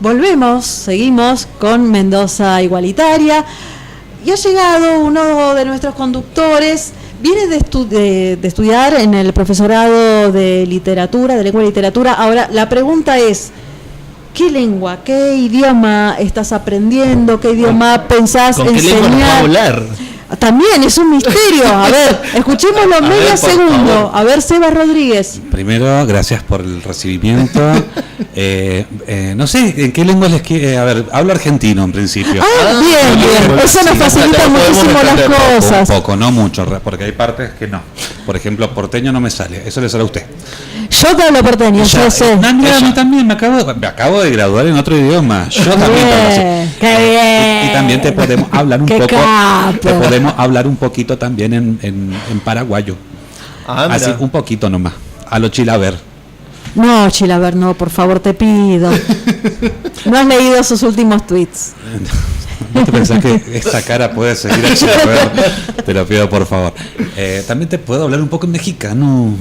volvemos, seguimos con Mendoza Igualitaria. Y ha llegado uno de nuestros conductores, viene de estudiar en el profesorado de literatura, de lengua y literatura. Ahora, la pregunta es, ¿qué lengua, qué idioma estás aprendiendo? ¿Qué idioma pensás ¿Con enseñar? qué lengua nos va a hablar? También es un misterio. A ver, escuchémoslo medio segundo. A ver, Seba Rodríguez. Primero, gracias por el recibimiento. No sé, ¿en qué lengua les quiere? A ver, hablo argentino en principio. Bien. Eso nos facilita muchísimo las cosas. Un poco, no mucho, porque hay partes que no. Por ejemplo, porteño no me sale. Eso le sale a usted. Yo te hablo porteño, yo sé. A mí también, me acabo de graduar en otro idioma. Yo también te hablo así. ¡Qué bien! Y también te podemos hablar un ¡Qué poco. capo! Te podemos hablar un poquito también en paraguayo. Así, un poquito nomás. A lo chilaver. No, Chilaver, no, por favor, te pido. ¿No has leído sus últimos tweets? ¿No te pensás que esta cara puede seguir a Chilaver? Te lo pido, por favor. También te puedo hablar un poco en mexicano.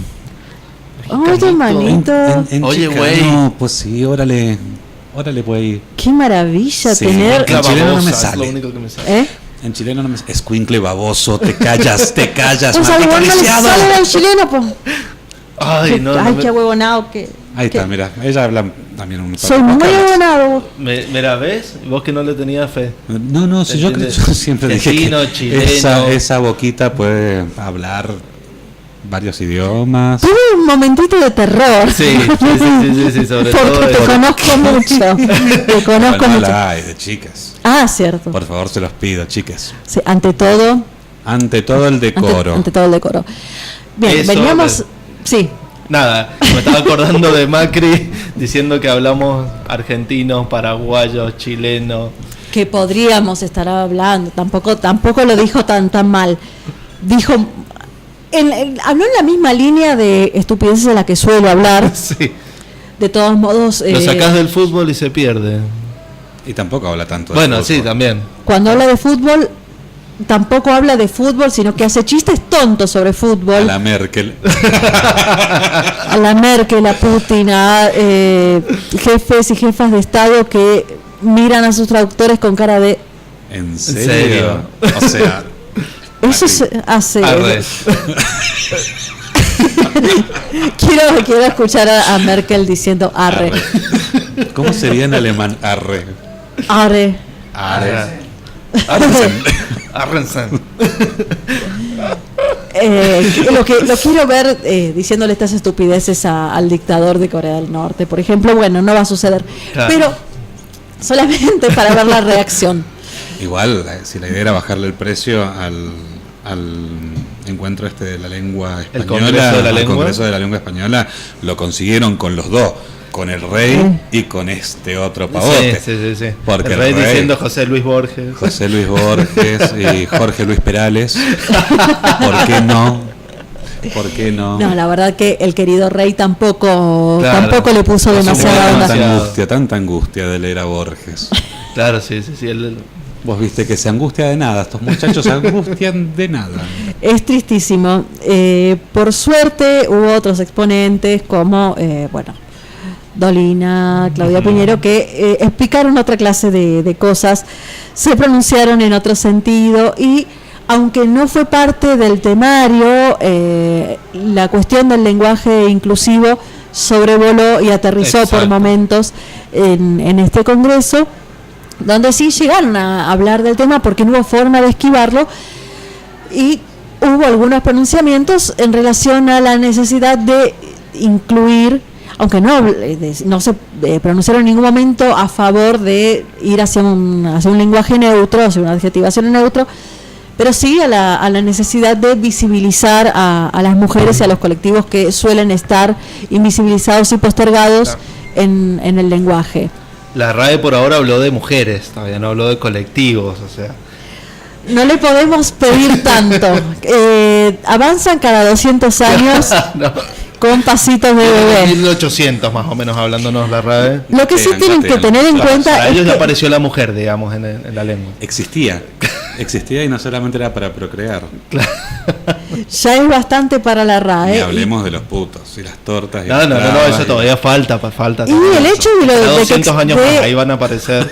Oye, hermanito. Oye, güey. No, pues sí, órale, güey. Qué maravilla Sí, tener. en chileno no me Es lo sale. único que me sale. En chileno no me sale. Escuincle baboso, te callas, Pues al maldito no le lisiado. sale el chileno, pues. Ay, no, Ay, no qué huevonado que. Ahí está, mira, ella habla también un Soy muy huevonado. Mira, ¿ves? Vos que no le tenías fe. No, si yo siempre dije que chileno. esa boquita puede hablar varios idiomas. Tuve un momentito de terror. Sí, sobre Porque todo. te conozco mucho. Te conozco Bueno, mucho. ay, de chicas. Ah, cierto. Por favor, se los pido, chicas. Sí, ante todo. Ante todo el decoro. Ante todo el decoro. Bien, Eso, veníamos. Sí. Nada, me estaba acordando de Macri diciendo que hablamos argentinos, paraguayos, chilenos. Que podríamos estar hablando. Tampoco lo dijo tan mal. Dijo. Habló en la misma línea de estupideces de la que suelo hablar. Sí. De todos modos. Lo sacás del fútbol y se pierde. Y tampoco habla tanto de Bueno, fútbol. sí, también. Cuando habla de fútbol, tampoco habla de fútbol, sino que hace chistes tontos sobre fútbol. A la Merkel. A la Merkel, a Putin, a jefes y jefas de Estado que miran a sus traductores con cara de... ¿En serio? O sea... Eso se hace... Arre. quiero escuchar a Merkel diciendo arre. ¿Cómo sería en alemán arre? Arre. Arrensen. Lo quiero ver diciéndole estas estupideces al dictador de Corea del Norte, por ejemplo. Bueno, no va a suceder, Claro. pero solamente para ver la reacción. Igual, si la idea era bajarle el precio al encuentro de la lengua El española, Congreso de la al Lengua. Congreso de la Lengua Española, lo consiguieron con los dos, con el rey y con este otro pavote. Sí. Porque el rey el rey- diciendo José Luis Borges. José Luis Borges y Jorge Luis Perales. ¿Por qué no? ¿Por qué no? No, la verdad que el querido rey tampoco le puso No demasiada supo onda. Tanta angustia de leer a Borges. Claro, sí. Vos viste que se angustia de nada, estos muchachos se angustian de nada. Es tristísimo. Por suerte hubo otros exponentes como, Dolina, Claudia Piñero, que explicaron otra clase de cosas, se pronunciaron en otro sentido y aunque no fue parte del temario, la cuestión del lenguaje inclusivo sobrevoló y aterrizó por momentos en este congreso, donde sí llegaron a hablar del tema porque no hubo forma de esquivarlo y hubo algunos pronunciamientos en relación a la necesidad de incluir, aunque no se pronunciaron en ningún momento a favor de ir hacia un lenguaje neutro, hacia una adjetivación neutro, pero sí a la necesidad de visibilizar a las mujeres y a los colectivos que suelen estar invisibilizados y postergados en el lenguaje. La RAE por ahora habló de mujeres, todavía no habló de colectivos, o sea. No le podemos pedir tanto. Avanzan cada 200 años No. con pasitos de bebé. 1800 más o menos hablándonos la RAE. Lo que sí Castellano, tienen que tener en Claro, cuenta a es ellos que le apareció la mujer, digamos, en la lengua. Existía existía y no solamente era para procrear. Ya es bastante para la RAE. Y hablemos de los putos y las tortas. Y No, eso todavía falta. Y el hecho de 200 años más, ahí van a aparecer.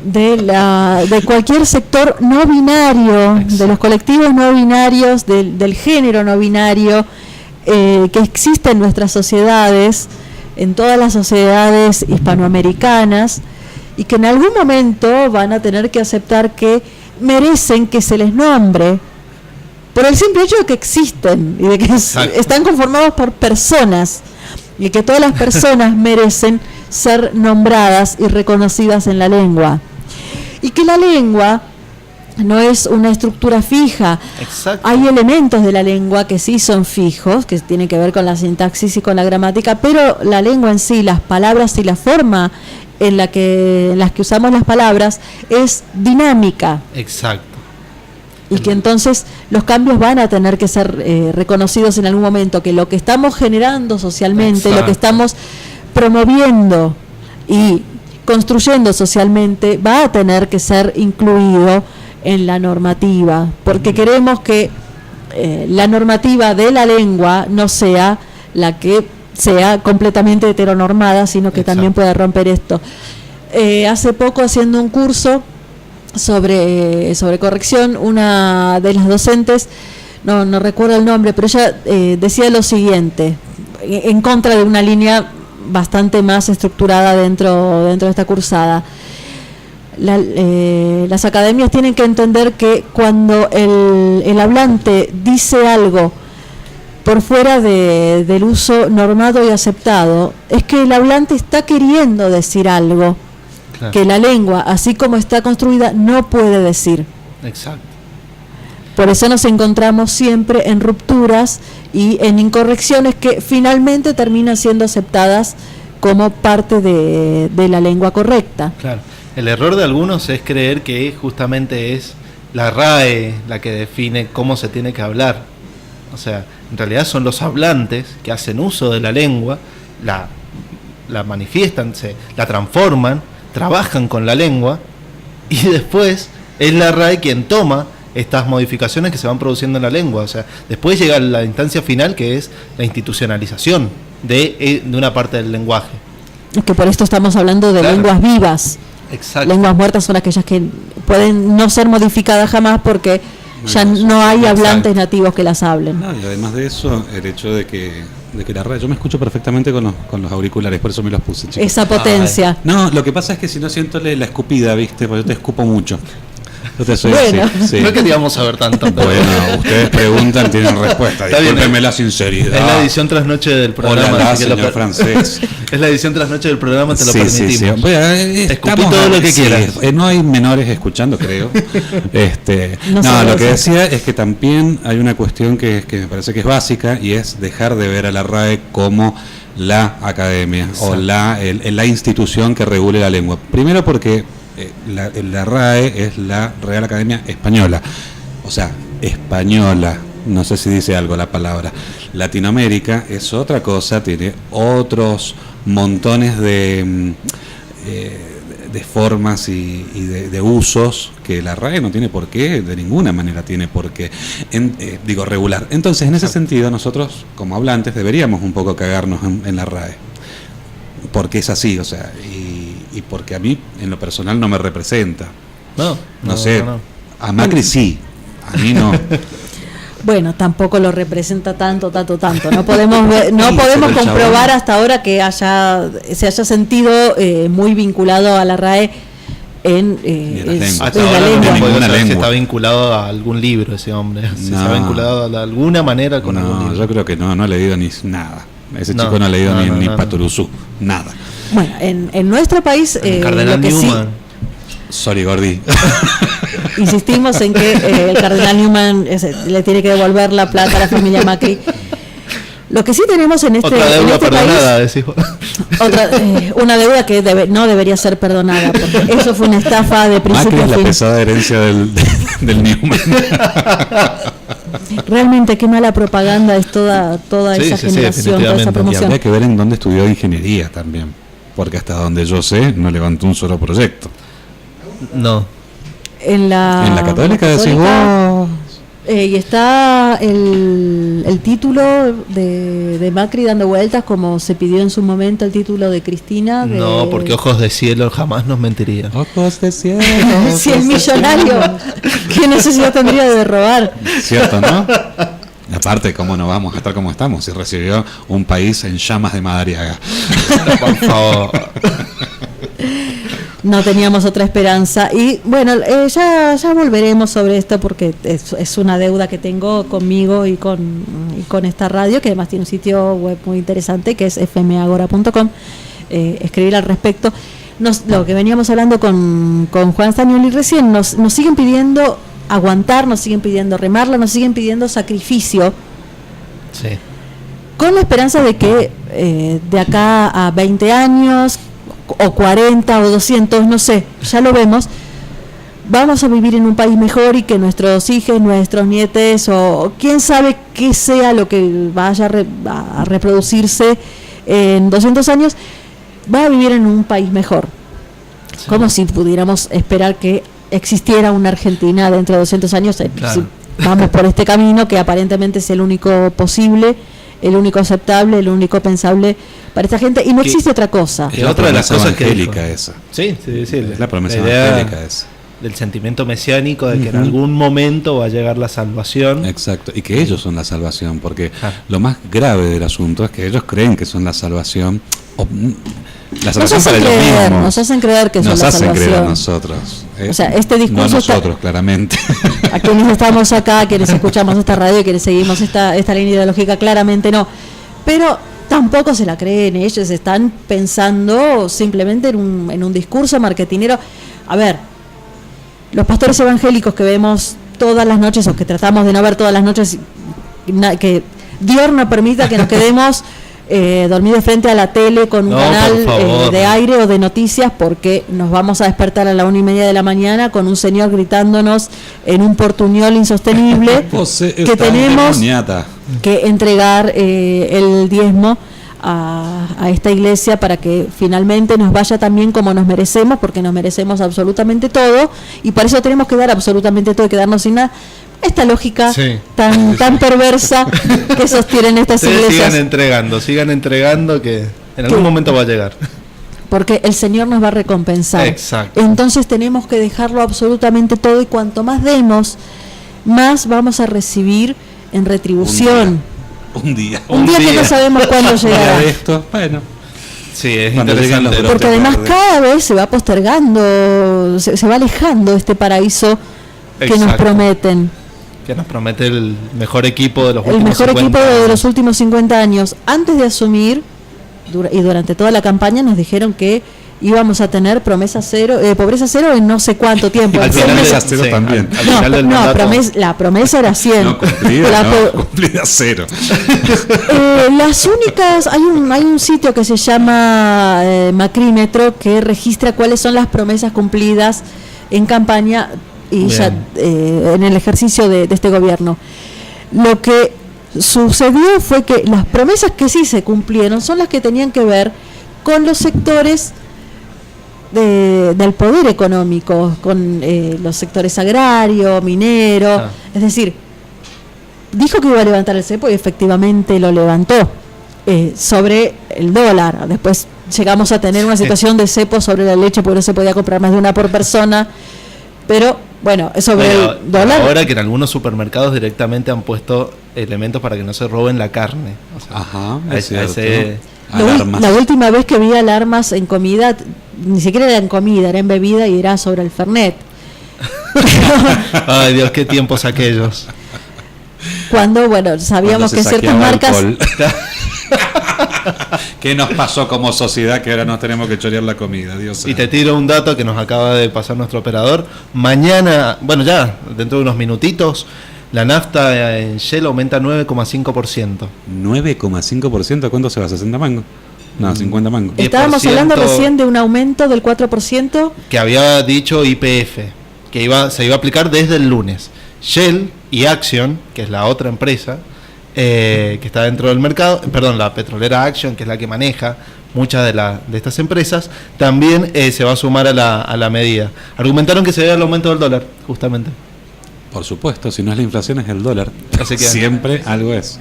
De cualquier sector no binario, de los colectivos no binarios, del género no binario, que existe en nuestras sociedades, en todas las sociedades hispanoamericanas, y que en algún momento van a tener que aceptar que merecen que se les nombre por el simple hecho de que existen y de que están conformados por personas, y que todas las personas merecen ser nombradas y reconocidas en la lengua, y que la lengua no es una estructura fija. Exacto. Hay elementos de la lengua que sí son fijos, que tienen que ver con la sintaxis y con la gramática, pero la lengua en sí, las palabras y la forma en las que usamos las palabras es dinámica. Exacto. Y que entonces los cambios van a tener que ser reconocidos en algún momento, que lo que estamos generando socialmente, Exacto, lo que estamos promoviendo y construyendo socialmente, va a tener que ser incluido en la normativa, porque queremos que la normativa de la lengua no sea la que sea completamente heteronormada, sino que también pueda romper esto. Hace poco, haciendo un curso sobre corrección, una de las docentes, no recuerdo el nombre, pero ella decía lo siguiente, en contra de una línea bastante más estructurada dentro de esta cursada. Las academias tienen que entender que cuando el hablante dice algo por fuera del uso normado y aceptado, es que el hablante está queriendo decir algo que la lengua, así como está construida, no puede decir. Exacto. Por eso nos encontramos siempre en rupturas y en incorrecciones que finalmente terminan siendo aceptadas como parte de la lengua correcta. Claro. El error de algunos es creer que justamente es la RAE la que define cómo se tiene que hablar. O sea, en realidad son los hablantes que hacen uso de la lengua, la manifiestan, la transforman, trabajan con la lengua, y después es la RAE quien toma estas modificaciones que se van produciendo en la lengua. O sea, después llega la instancia final, que es la institucionalización de una parte del lenguaje. Es que por esto estamos hablando de lenguas vivas. Exacto. Lenguas muertas son aquellas que pueden no ser modificadas jamás porque ya no hay hablantes nativos que las hablen. No, y además de eso, el hecho de que la RAE, yo me escucho perfectamente con los auriculares, por eso me los puse, chicos. Esa potencia. No, lo que pasa es que si no siento la escupida, ¿viste? Porque yo te escupo mucho. Yo te soy Bueno. así, sí. No queríamos saber tanto. Bueno, ustedes preguntan, tienen respuesta. Está bien, Discúlpenme la sinceridad. Es la edición trasnoche del programa. Hola, así que señor francés. Es la edición trasnoche del programa, te lo Sí. permitimos. Escupí todo lo que quieras. No hay menores escuchando, creo. No, lo que decía es que también hay una cuestión que me parece que es básica, y es dejar de ver a la RAE como la academia. Exacto. O la institución que regule la lengua. Primero porque la RAE es la Real Academia Española, o sea, española, no sé si dice algo la palabra. Latinoamérica es otra cosa, tiene otros montones de formas y de usos que la RAE no tiene por qué, de ninguna manera tiene por qué, regular. Entonces, en ese sentido, nosotros como hablantes deberíamos un poco cagarnos en la RAE, porque es así, o sea, y porque a mí en lo personal no me representa. No sé. A Macri sí, a mí no. Bueno, tampoco lo representa tanto. No podemos comprobar hasta ahora que se haya sentido muy vinculado a la RAE en la lengua. Está vinculado a algún libro ese hombre. Se ha vinculado de alguna manera con algún libro. Yo creo que no ha leído ni nada. Ese chico no ha leído ni Paturuzú, nada. Bueno, en nuestro país Cardenal Newman. Sorry, Gordi. Insistimos en que el cardenal Newman le tiene que devolver la plata a la familia Macri. Lo que sí tenemos en este, otra deuda perdonada, decís. Una deuda que no debería ser perdonada, porque eso fue una estafa de principio a fin. Macri es la pesada herencia del Newman. Realmente qué mala propaganda es toda esa generación, toda esa promoción. Y habría que ver en dónde estudió ingeniería también, porque hasta donde yo sé no levantó un solo proyecto. No. En la Católica decís vos. Y está el título de Macri dando vueltas, como se pidió en su momento el título de Cristina. No, porque Ojos de Cielo jamás nos mentiría. Ojos de cielo. Si es millonario, ¿qué necesidad tendría de robar? Cierto, ¿no? Aparte, ¿cómo no vamos a estar como estamos si recibió un país en llamas de Madariaga? Por favor. No teníamos otra esperanza. Y bueno, ya volveremos sobre esto, porque es una deuda que tengo conmigo y con esta radio, que además tiene un sitio web muy interesante, que es fmagora.com. Escribir al respecto. Lo que veníamos hablando con Juan Stagnoli recién, nos siguen pidiendo aguantar, nos siguen pidiendo remarla, nos siguen pidiendo sacrificio. Sí. Con la esperanza de que de acá a 20 años, o 40 o 200, no sé, ya lo vemos, vamos a vivir en un país mejor, y que nuestros hijos, nuestros nietes, o quién sabe qué sea lo que vaya a reproducirse en 200 años, va a vivir en un país mejor. Sí. Como si pudiéramos esperar que existiera una Argentina dentro de 200 años. Claro. Si vamos por este camino, que aparentemente es el único posible, el único aceptable, el único pensable para esta gente, y no existe otra cosa. Es otra de las cosas evangélica esa. Sí, es la promesa evangélica esa. Del sentimiento mesiánico de que en algún momento va a llegar la salvación. Exacto, y que ellos son la salvación, porque lo más grave del asunto es que ellos creen que son la salvación. La salvación para ellos mismos. Nos hacen creer que son la salvación. Nos hacen creer a nosotros. O sea, este discurso. No nosotros, claramente. A quienes estamos acá, a quienes escuchamos esta radio, a quienes seguimos esta línea ideológica, claramente no. Pero tampoco se la creen. Ellos están pensando simplemente en un discurso marketinero. A ver, los pastores evangélicos que vemos todas las noches, o que tratamos de no ver todas las noches, que Dios no permita que nos quedemos dormidos frente a la tele con un canal de aire o de noticias, porque nos vamos a despertar a la 1:30 de la mañana con un señor gritándonos en un portuñol insostenible que tenemos que entregar el diezmo a esta iglesia para que finalmente nos vaya tan bien como nos merecemos, porque nos merecemos absolutamente todo, y para eso tenemos que dar absolutamente todo y quedarnos sin nada. Esta lógica tan perversa que sostienen estas iglesias. Sigan entregando, que en algún momento va a llegar. Porque el Señor nos va a recompensar. Exacto. Entonces tenemos que dejarlo absolutamente todo, y cuanto más demos, más vamos a recibir en retribución. Un día que no sabemos cuándo llegará. Bueno. Sí, es interesante. Porque además cada vez se va postergando, se va alejando este paraíso que nos prometen. Que nos promete el mejor equipo de los últimos 50 años. El mejor equipo de los últimos 50 años. Antes de asumir, y durante toda la campaña, nos dijeron que íbamos a tener pobreza cero en no sé cuánto tiempo. Al final de cero también. La promesa era 100. No, cumplida 0. Las únicas, hay un sitio que se llama Macrímetro, que registra cuáles son las promesas cumplidas en campaña y ya en el ejercicio de este gobierno. Lo que sucedió fue que las promesas que sí se cumplieron son las que tenían que ver con los sectores del poder económico, con los sectores agrario, minero. Es decir, dijo que iba a levantar el cepo y efectivamente lo levantó sobre el dólar. Después llegamos a tener una situación de cepo sobre la leche, porque no se podía comprar más de una por persona. Pero bueno, sobre el dólar. Ahora que en algunos supermercados directamente han puesto elementos para que no se roben la carne. O sea, ajá, es cierto. La última vez que vi alarmas en comida, ni siquiera era en comida, era en bebida, y era sobre el Fernet. Ay, Dios, qué tiempos aquellos. Cuando, sabíamos que ciertas marcas... ¿Qué nos pasó como sociedad que ahora nos tenemos que chorear la comida? Dios y te tiro un dato que nos acaba de pasar nuestro operador. Mañana, ya dentro de unos minutitos, la nafta en Shell aumenta 9,5%. ¿9,5%? ¿Cuánto se va? ¿60 mangos? No, 50 mangos. Estábamos hablando recién de un aumento del 4%. Que había dicho YPF, que se iba a aplicar desde el lunes. Shell y Action, que es la otra empresa, que está dentro del mercado, la petrolera Action, que es la que maneja muchas de estas empresas, también se va a sumar a la medida. Argumentaron que se debe al aumento del dólar, justamente. Por supuesto, si no es la inflación es el dólar. Así que siempre algo es.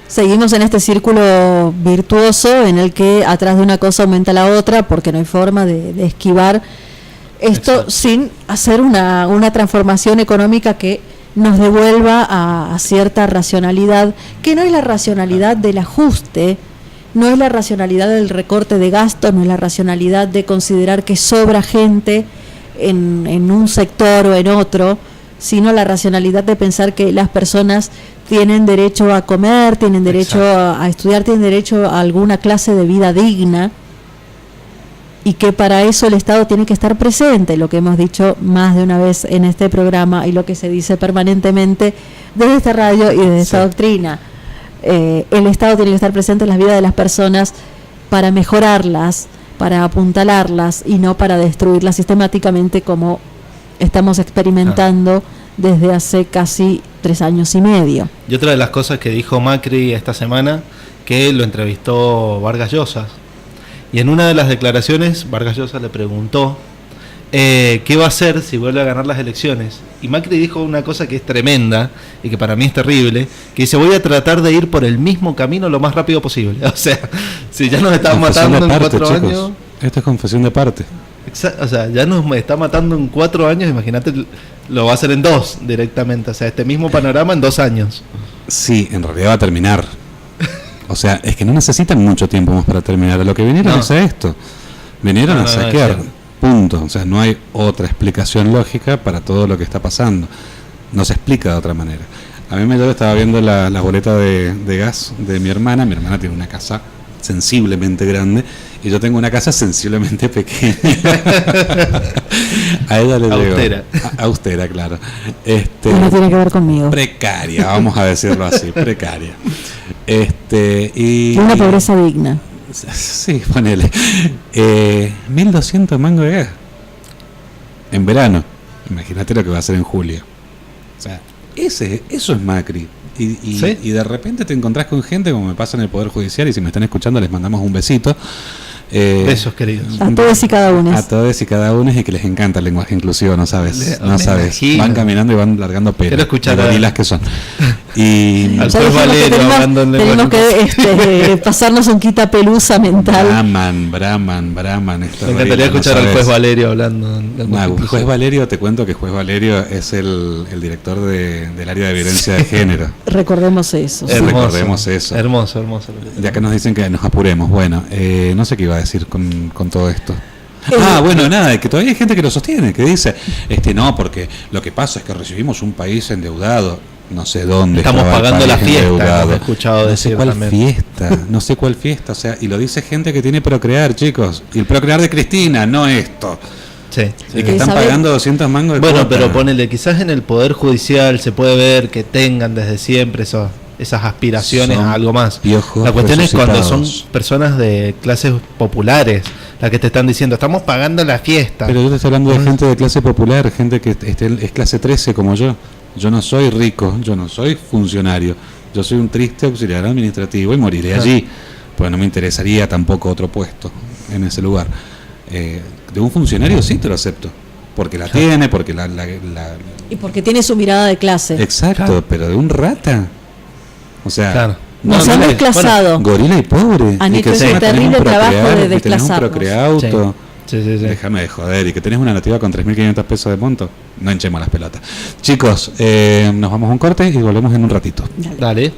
Seguimos en este círculo virtuoso en el que atrás de una cosa aumenta la otra, porque no hay forma de esquivar esto. Exacto. Sin hacer una transformación económica que nos devuelva a cierta racionalidad, que no es la racionalidad del ajuste, no es la racionalidad del recorte de gastos, no es la racionalidad de considerar que sobra gente en un sector o en otro, sino la racionalidad de pensar que las personas tienen derecho a comer, tienen derecho a estudiar, tienen derecho a alguna clase de vida digna, y que para eso el Estado tiene que estar presente, lo que hemos dicho más de una vez en este programa y lo que se dice permanentemente desde esta radio y desde esta doctrina. El Estado tiene que estar presente en las vidas de las personas para mejorarlas, para apuntalarlas y no para destruirlas sistemáticamente como estamos experimentando desde hace casi 3 años y medio. Y otra de las cosas que dijo Macri esta semana, que lo entrevistó Vargas Llosa, y en una de las declaraciones Vargas Llosa le preguntó qué va a hacer si vuelve a ganar las elecciones, y Macri dijo una cosa que es tremenda y que para mí es terrible, que dice: voy a tratar de ir por el mismo camino lo más rápido posible. O sea, si ya nos están matando en 4 años... Esto es confesión de parte. O sea, ya nos está matando en 4 años, imagínate, lo va a hacer en 2 directamente. O sea, este mismo panorama en 2 años. Sí, en realidad va a terminar. O sea, es que no necesitan mucho tiempo más para terminar. Lo que vinieron es a esto. Vinieron a saquear. Punto. O sea, no hay otra explicación lógica para todo lo que está pasando. No se explica de otra manera. A mí yo estaba viendo la boleta de gas de mi hermana. Mi hermana tiene una casa sensiblemente grande y yo tengo una casa sensiblemente pequeña. A ella le austera. Austera, claro. No tiene que ver conmigo. Precaria, vamos a decirlo así, precaria. Y una pobreza digna. Sí, ponele. 1.200 mangos de gas en verano. Imagínate lo que va a hacer en julio. O sea, eso es Macri. Y de repente te encontrás con gente como me pasa en el Poder Judicial, y si me están escuchando les mandamos un besito. Besos, queridos. A todos y cada uno. A todos y cada uno, y que les encanta el lenguaje inclusivo, no sabes. Imagino. Van caminando y van largando pelos. Quiero escuchar las gorilas que son. Y al juez Valerio hablando en tenemos que pasarnos un quita pelusa mental. Brahman. Me encantaría escuchar al juez Valerio hablando. Juez Valerio, te cuento que juez Valerio es el director del área de violencia de género. Recordemos eso. Recordemos eso. Hermoso. Ya que nos dicen que nos apuremos. Bueno, no sé qué iba a decir con todo esto. Bueno, nada, que todavía hay gente que lo sostiene, que dice, no, porque lo que pasa es que recibimos un país endeudado. No sé dónde estamos pagando la fiesta, he escuchado decir no sé cuál fiesta, o sea, y lo dice gente que tiene Procrear, chicos, y el Procrear de Cristina, no esto. Sí. Y que están pagando 200 mangos de cuota. Bueno, pero ponele, quizás en el Poder Judicial se puede ver que tengan desde siempre esas aspiraciones a algo más. La cuestión es cuando son personas de clases populares las que te están diciendo, estamos pagando la fiesta. Pero yo te estoy hablando de gente de clase popular, gente que es clase 13 como yo. Yo no soy rico, yo no soy funcionario, yo soy un triste auxiliar administrativo y moriré allí, pues no me interesaría tampoco otro puesto en ese lugar. De un funcionario sí te lo acepto, porque la tiene, porque y porque tiene su mirada de clase. Exacto, pero de un rata, o sea, nos han desclasado. Gorila y pobre. Han hecho ese terrible trabajo de desclasarnos. Procreauto. Sí. Déjame de joder, y que tenés una nativa con 3.500 pesos de monto. No hinchemos las pelotas. Chicos, nos vamos a un corte y volvemos en un ratito. Dale.